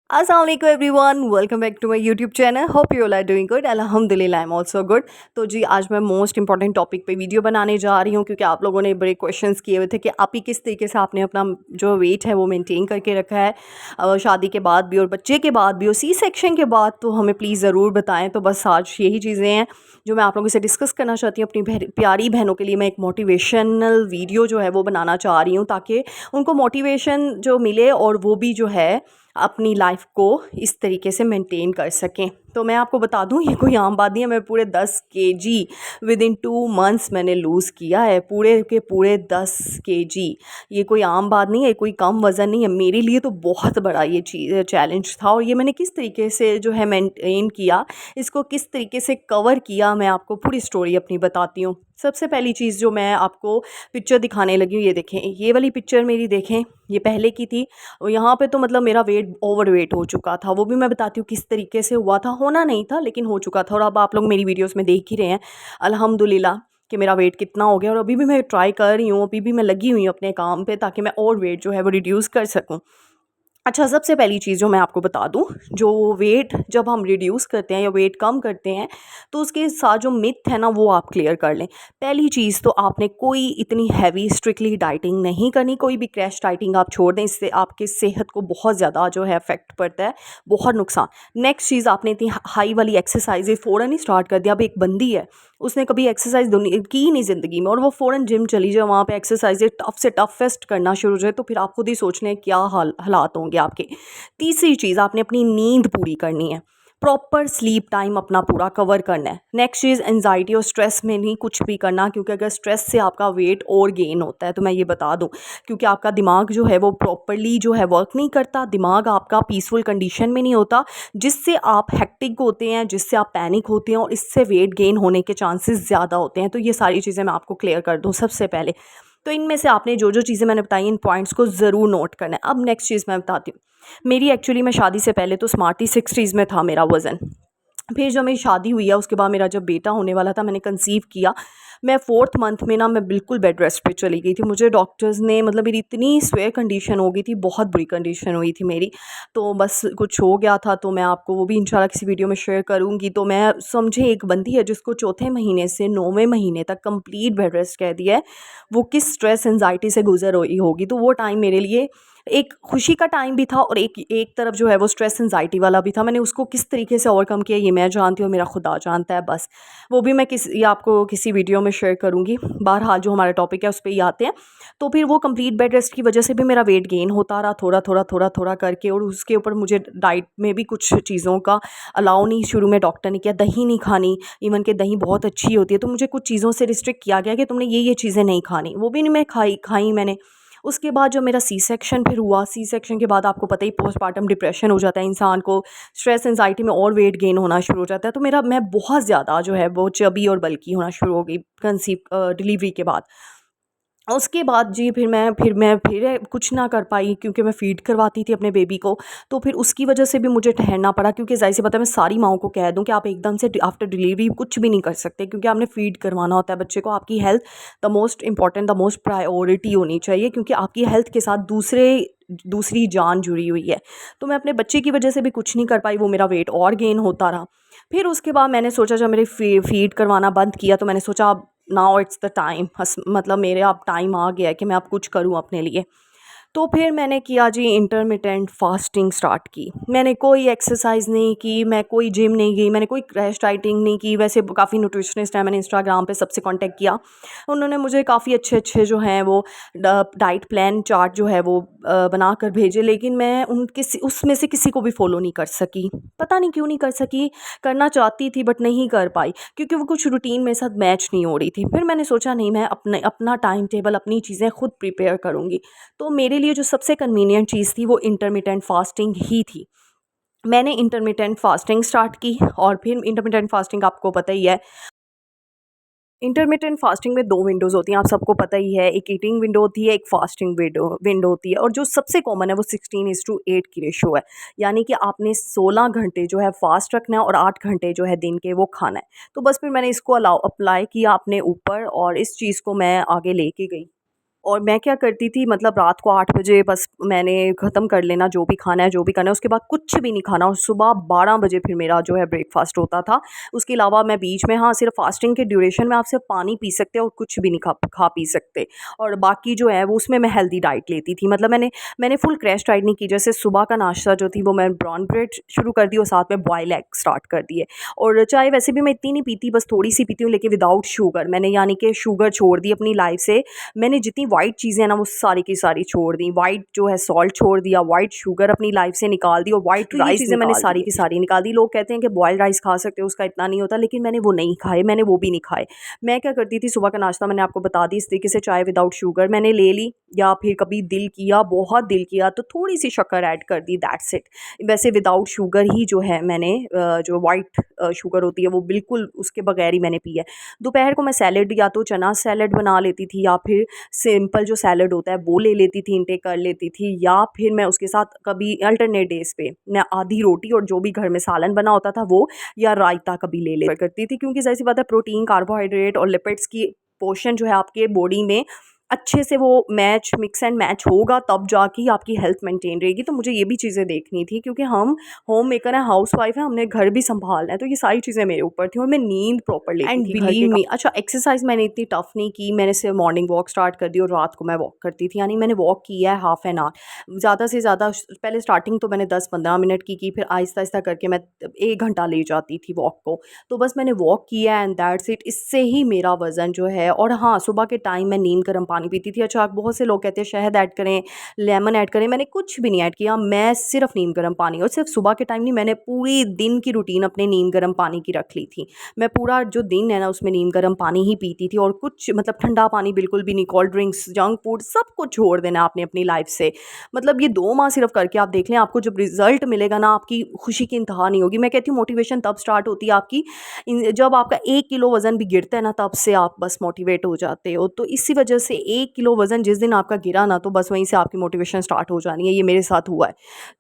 अस्सलाम वालेकुम everyone, welcome back to my YouTube channel. Hope you all are doing good. अल्हम्दुलिल्लाह I am also good. तो जी आज मैं मोस्ट इंपॉर्टेंट टॉपिक पे वीडियो बनाने जा रही हूँ क्योंकि आप लोगों ने बड़े क्वेश्चंस किए हुए थे कि आप ही किस तरीके से आपने अपना जो वेट है वो मेंटेन करके रखा है शादी के बाद भी और बच्चे के बाद भी और सी सेक्शन के बाद। तो हमें प्लीज़ ज़रूर बताएं। तो बस आज यही चीज़ें हैं जो मैं आप लोगों से डिस्कस करना चाहती हूँ। अपनी प्यारी बहनों के लिए मैं एक मोटिवेशनल वीडियो जो है वो बनाना चाह रही हूँ ताकि उनको मोटिवेशन जो मिले और वो भी जो है अपनी लाइफ को इस तरीके से मेंटेन कर सकें। तो मैं आपको बता दूं ये कोई आम बात नहीं है। मैं पूरे 10 kg विद इन 2 मंथ्स मैंने लूज़ किया है, पूरे के पूरे 10 kg। ये कोई आम बात नहीं है, कोई कम वज़न नहीं है। मेरे लिए तो बहुत बड़ा ये चीज़ चैलेंज था और ये मैंने किस तरीके से जो है मेंटेन किया, इसको किस तरीके से कवर किया, मैं आपको पूरी स्टोरी अपनी बताती हूँ। सबसे पहली चीज़ जो मैं आपको पिक्चर दिखाने लगी हूँ, ये देखें, ये वाली पिक्चर मेरी देखें, ये पहले की थी। और यहाँ पे तो मतलब मेरा वेट ओवर वेट हो चुका था। वो भी मैं बताती हूँ किस तरीके से हुआ था। होना नहीं था लेकिन हो चुका था और अब आप लोग मेरी वीडियोस में देख ही रहे हैं अल्हम्दुलिल्लाह कि मेरा वेट कितना हो गया। और अभी भी मैं ट्राई कर रही हूँ, अभी भी मैं लगी हुई हूँ अपने काम पे ताकि मैं और वेट जो है वो रिड्यूस कर सकूँ। अच्छा, सबसे पहली चीज़ जो मैं आपको बता दूँ, जो वेट जब हम रिड्यूस करते हैं या वेट कम करते हैं तो उसके साथ जो मिथ है ना वो आप क्लियर कर लें। पहली चीज़ तो आपने कोई इतनी हैवी स्ट्रिक्टली डाइटिंग नहीं करनी, कोई भी क्रैश डाइटिंग आप छोड़ दें, इससे आपकी सेहत को बहुत ज़्यादा जो है इफेक्ट पड़ता है, बहुत नुकसान। नेक्स्ट चीज़, आपने इतनी हाई वाली एक्सरसाइजेज फ़ौरन ही स्टार्ट कर दिया। अब एक बंदी है, उसने कभी एक्सरसाइज की ही नहीं ज़िंदगी में और वो फ़ौरन जिम चली जाए, वहाँ पे एक्सरसाइजेज टफ से टफेस्ट करना शुरू हो जाए, तो फिर आप खुद ही सोच लें क्या हालात होंगे आपके। तीसरी चीज़, आपने अपनी नींद पूरी करनी है, प्रॉपर स्लीप टाइम अपना पूरा कवर करना है। नेक्स्ट चीज़, एंजाइटी और स्ट्रेस में नहीं कुछ भी करना, क्योंकि अगर स्ट्रेस से आपका वेट और गेन होता है तो मैं ये बता दूं, क्योंकि आपका दिमाग जो है वो प्रॉपरली जो है वर्क नहीं करता, दिमाग आपका पीसफुल कंडीशन में नहीं होता, जिससे आप हेक्टिक होते हैं, जिससे आप पैनिक होते हैं और इससे वेट गेन होने के चांसेस ज़्यादा होते हैं। तो ये सारी चीज़ें मैं आपको क्लियर कर दूँ सबसे पहले। तो इनमें से आपने जो जो चीज़ें मैंने बताई, इन पॉइंट्स को ज़रूर नोट करना है। अब नेक्स्ट चीज़ मैं बताती हूँ। मेरी एक्चुअली मैं शादी से पहले तो स्मार्टी 60s में था मेरा वज़न। फिर जब मेरी शादी हुई है, उसके बाद मेरा जब बेटा होने वाला था, मैंने कंसीव किया, मैं 4th मंथ में ना मैं बिल्कुल बेड रेस्ट पे चली गई थी। मुझे डॉक्टर्स ने, मतलब मेरी इतनी स्वेयर कंडीशन हो गई थी, बहुत बुरी कंडीशन हुई थी मेरी। तो बस कुछ हो गया था, तो मैं आपको वो भी इंशाल्लाह किसी वीडियो में शेयर करूँगी। तो मैं समझे, एक बंदी है जिसको चौथे महीने से 9वें महीने तक कंप्लीट बेड रेस्ट कह दिया है, वो किस स्ट्रेस एंजाइटी से गुजर रही होगी। तो वो टाइम मेरे लिए एक खुशी का टाइम भी था और एक एक तरफ जो है वो स्ट्रेस एंजाइटी वाला भी था। मैंने उसको किस तरीके से ओवरकम किया ये मैं जानती हूँ, मेरा खुदा जानता है बस। वो भी मैं ये आपको किसी वीडियो में शेयर करूँगी। बहरहाल जो हमारा टॉपिक है उस पे ही आते हैं। तो फिर वो कंप्लीट बेड रेस्ट की वजह से भी मेरा वेट गेन होता रहा, थोड़ा थोड़ा थोड़ा थोड़ा करके। और उसके ऊपर मुझे डाइट में भी कुछ चीज़ों का अलाउ नहीं, शुरू में डॉक्टर ने किया दही नहीं खानी, इवन कि दही बहुत अच्छी होती है, तो मुझे कुछ चीज़ों से रिस्ट्रिक्ट किया गया कि तुमने ये चीज़ें नहीं खानी। वो भी नहीं मैं खाई मैंने। उसके बाद जो मेरा सी सेक्शन फिर हुआ, सी सेक्शन के बाद आपको पता ही पोस्टपार्टम डिप्रेशन हो जाता है इंसान को, स्ट्रेस एंजाइटी में और वेट गेन होना शुरू हो जाता है। तो मैं बहुत ज़्यादा जो है वो चबी और बल्की होना शुरू हो गई डिलीवरी के बाद। उसके बाद जी फिर कुछ ना कर पाई क्योंकि मैं फ़ीड करवाती थी अपने बेबी को। तो फिर उसकी वजह से भी मुझे ठहरना पड़ा, क्योंकि ज़ाहिर-सी बात है, मैं सारी माँओं को कह दूँ कि आप एकदम से आफ्टर डिलीवरी कुछ भी नहीं कर सकते, क्योंकि आपने फ़ीड करवाना होता है बच्चे को। आपकी health the most important, the most priority होनी चाहिए, क्योंकि आपकी हेल्थ के साथ दूसरी जान जुड़ी हुई है। तो मैं अपने बच्चे की वजह से भी कुछ नहीं कर पाई, वो मेरा वेट और गेन होता रहा। फिर उसके बाद मैंने सोचा, जब मेरे फ़ीड करवाना बंद किया, तो मैंने सोचा अब नाउ इट्स द टाइम, मतलब मेरे अब टाइम आ गया है कि मैं अब कुछ करूँ अपने लिए। तो फिर मैंने किया जी, इंटरमिटेंट फास्टिंग स्टार्ट की। मैंने कोई एक्सरसाइज नहीं की, मैं कोई जिम नहीं गई, मैंने कोई क्रैश डाइटिंग नहीं की। वैसे काफ़ी न्यूट्रिशनिस्ट हैं, मैंने इंस्टाग्राम पे सबसे कांटेक्ट किया, उन्होंने मुझे काफ़ी अच्छे जो हैं वो डाइट प्लान चार्ट जो है वो बना कर भेजे, लेकिन मैं उसमें से किसी को भी फॉलो नहीं कर सकी। पता नहीं क्यों नहीं कर सकी, करना चाहती थी बट नहीं कर पाई, क्योंकि वो कुछ रूटीन मेरे साथ मैच नहीं हो रही थी। फिर मैंने सोचा नहीं, मैं अपना टाइम टेबल, अपनी चीज़ें खुद प्रिपेयर करूँगी। तो मेरे लिए जो सबसे कन्वीनियंट चीज़ थी वो इंटरमिटेंट फास्टिंग ही थी। मैंने इंटरमिटेंट फास्टिंग स्टार्ट की और फिर इंटरमिटेंट फास्टिंग आपको पता ही है, इंटरमिटेंट फास्टिंग में 2 विंडोज़ होती हैं, आप सबको पता ही है। एक ईटिंग विंडो होती है, एक फास्टिंग विंडो होती है, और जो सबसे कॉमन है वो 16:8 की रेशो है। यानी कि आपने 16 घंटे जो है फास्ट रखना है और 8 घंटे जो है दिन के वो खाना है। तो बस फिर मैंने इसको अप्लाई किया अपने ऊपर और इस चीज़ को मैं आगे लेके गई। और मैं क्या करती थी, मतलब रात को 8 बजे बस मैंने ख़त्म कर लेना जो भी खाना है, जो भी करना है, उसके बाद कुछ भी नहीं खाना और सुबह 12 बजे फिर मेरा जो है ब्रेकफ़ास्ट होता था। उसके अलावा मैं बीच में, हाँ, सिर्फ़ फ़ास्टिंग के ड्यूरेशन में आप सिर्फ़ पानी पी सकते हो और कुछ भी नहीं खा पी सकते। और बाकी जो है वो उसमें मैं हेल्दी डाइट लेती थी। मतलब मैंने फुल क्रैश डाइट नहीं की। जैसे सुबह का नाश्ता जो थी वो मैं ब्राउन ब्रेड शुरू कर दी और साथ में बॉयल एग स्टार्ट कर दिए। और चाय वैसे भी मैं इतनी नहीं पीती, बस थोड़ी-सी पीती हूँ, लेकिन विदाउट शुगर। मैंने यानी कि शुगर छोड़ दी अपनी लाइफ़ से। मैंने जितनी व्हाइट चीज़ें हैं ना वो सारी की सारी छोड़ दी। व्हाइट जो है सॉल्ट छोड़ दिया, व्हाइट शुगर अपनी लाइफ़ से निकाल दी और व्हाइट तो ये राइस चीज़ें मैंने निकाल सारी दिए। की सारी निकाल दी। लोग कहते हैं कि बॉइल्ड राइस खा सकते हो, उसका इतना नहीं होता, लेकिन मैंने वो नहीं खाए, मैंने वो भी नहीं खाए। मैं क्या करती थी, सुबह का नाश्ता मैंने आपको बता दी इस तरीके से, चाय विदाउट शुगर मैंने ले ली, या फिर कभी दिल किया, बहुत दिल किया तो थोड़ी-सी शक्कर ऐड कर दी, दैट्स इट। वैसे विदाउट शुगर ही जो है मैंने जो व्हाइट शुगर होती है वो बिल्कुल उसके बगैर ही मैंने पी है। दोपहर को मैं सैलेड या तो चना सैलेड बना लेती थी या फिर सिंपल जो सैलेड होता है वो ले लेती थी, इनटेक कर लेती थी, या फिर मैं उसके साथ कभी अल्टरनेट डेज़ पे मैं आधी रोटी और जो भी घर में सालन बना होता था वो, या रायता कभी ले लिया करती थी, क्योंकि ज़ाहिर-सी बात है प्रोटीन, कार्बोहाइड्रेट और लिपिड्स की पोर्शन जो है आपके बॉडी में अच्छे से वो मिक्स एंड मैच होगा, तब जाके ही आपकी हेल्थ मेंटेन रहेगी। तो मुझे ये भी चीज़ें देखनी थी, क्योंकि हम होम मेकर हैं, हाउसवाइफ हैं, हमने घर भी सँभालना है, तो ये सारी चीज़ें मेरे ऊपर थी और मैं नींद प्रॉपर लेती एंड थी घर के बिलीव काम। मी, अच्छा, एक्सरसाइज मैंने इतनी टफ नहीं की। मैंने सिर्फ मॉर्निंग वॉक स्टार्ट कर दी और रात को मैं वॉक करती थी, यानी मैंने वॉक किया है हाफ एन आवर, ज़्यादा से ज़्यादा। पहले स्टार्टिंग तो मैंने 10-15 मिनट की, फिर आहिस्ता आहिस्ता करके मैं 1 घंटा ले जाती थी वॉक को। तो बस मैंने वॉक किया एंड दैट्स इट। इससे ही मेरा वज़न जो है, और हाँ, सुबह के टाइम मैं नीम गर्म पानी पीती थी। अच्छा, बहुत से लोग कहते हैं शहद ऐड करें, लेमन ऐड करें, मैंने कुछ भी नहीं ऐड किया। मैं सिर्फ नीम गर्म पानी, और सिर्फ सुबह के टाइम नहीं, मैंने पूरी दिन की रूटीन अपने नीम गर्म पानी की रख ली थी। मैं पूरा जो दिन है ना उसमें नीम गर्म पानी ही पीती थी, और कुछ मतलब ठंडा पानी बिल्कुल भी नहीं, कोल्ड ड्रिंक्स, जंक फूड, सब कुछ छोड़ देना आपने अपनी लाइफ से। मतलब ये 2 माह सिर्फ करके आप देख लें, आपको जब रिजल्ट मिलेगा ना, आपकी खुशी की इंतहा नहीं होगी। मैं कहती हूँ मोटिवेशन तब स्टार्ट होती है आपकी जब आपका 1 किलो वज़न भी गिरता है ना, तब से आप बस मोटिवेट हो जाते हो। तो इसी वजह से 1 किलो वज़न जिस दिन आपका गिरा ना, तो बस वहीं से आपकी मोटिवेशन स्टार्ट हो जानी है। ये मेरे साथ हुआ है।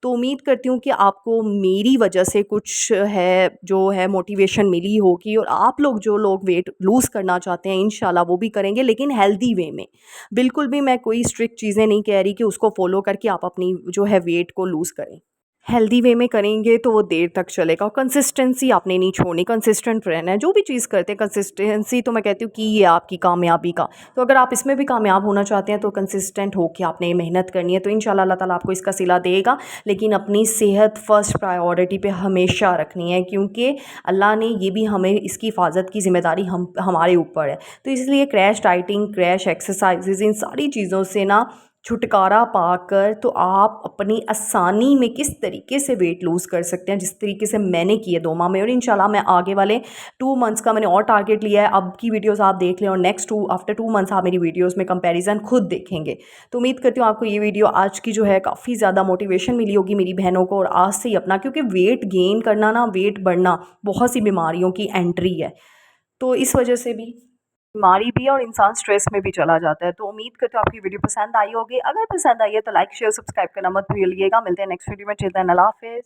तो उम्मीद करती हूँ कि आपको मेरी वजह से कुछ है जो है मोटिवेशन मिली होगी, और आप लोग जो लोग वेट लूज़ करना चाहते हैं इंशाल्लाह वो भी करेंगे, लेकिन हेल्दी वे में। बिल्कुल भी मैं कोई स्ट्रिक्ट चीज़ें नहीं कह रही कि उसको फॉलो करके आप अपनी जो है वेट को लूज़ करें। हेल्दी वे में करेंगे तो वो देर तक चलेगा, और कंसिस्टेंसी आपने नहीं छोड़नी, कंसिस्टेंट रहना है। जो भी चीज़ करते हैं कंसिस्टेंसी, तो मैं कहती हूँ कि ये आपकी कामयाबी का। तो अगर आप इसमें भी कामयाब होना चाहते हैं तो कंसिस्टेंट होके आपने मेहनत करनी है, तो इंशाल्लाह अल्लाह ताला आपको इसका सिला देगा। लेकिन अपनी सेहत फर्स्ट प्रायोरिटी पे हमेशा रखनी है, क्योंकि अल्लाह ने ये भी हमें इसकी हिफाजत की ज़िम्मेदारी हमारे ऊपर है। तो इसलिए क्रैश डाइटिंग, क्रैश एक्सरसाइजेज़, इन सारी चीज़ों से ना छुटकारा पाकर तो आप अपनी आसानी में किस तरीके से वेट लूज़ कर सकते हैं, जिस तरीके से मैंने किए 2 माह में। और इंशाल्लाह मैं आगे वाले 2 मंथ्स का मैंने और टारगेट लिया है। अब की वीडियोस आप देख लें और नेक्स्ट आफ्टर 2 मंथ्स आप मेरी वीडियोस में कंपैरिजन खुद देखेंगे। तो उम्मीद करती हूँ आपको ये वीडियो आज की जो है काफ़ी ज़्यादा मोटिवेशन मिली होगी मेरी बहनों को, और आज से ही अपना, क्योंकि वेट गेन करना ना, वेट बढ़ना बहुत सी बीमारियों की एंट्री है। तो इस वजह से भी बीमारी भी है और इंसान स्ट्रेस में भी चला जाता है। तो उम्मीद करती हूँ आपकी वीडियो पसंद आई होगी। अगर पसंद आई है तो लाइक शेयर सब्सक्राइब करना मत भूलिएगा। मिलते हैं नेक्स्ट वीडियो में। टिल देन अल्लाह हाफ़िज़।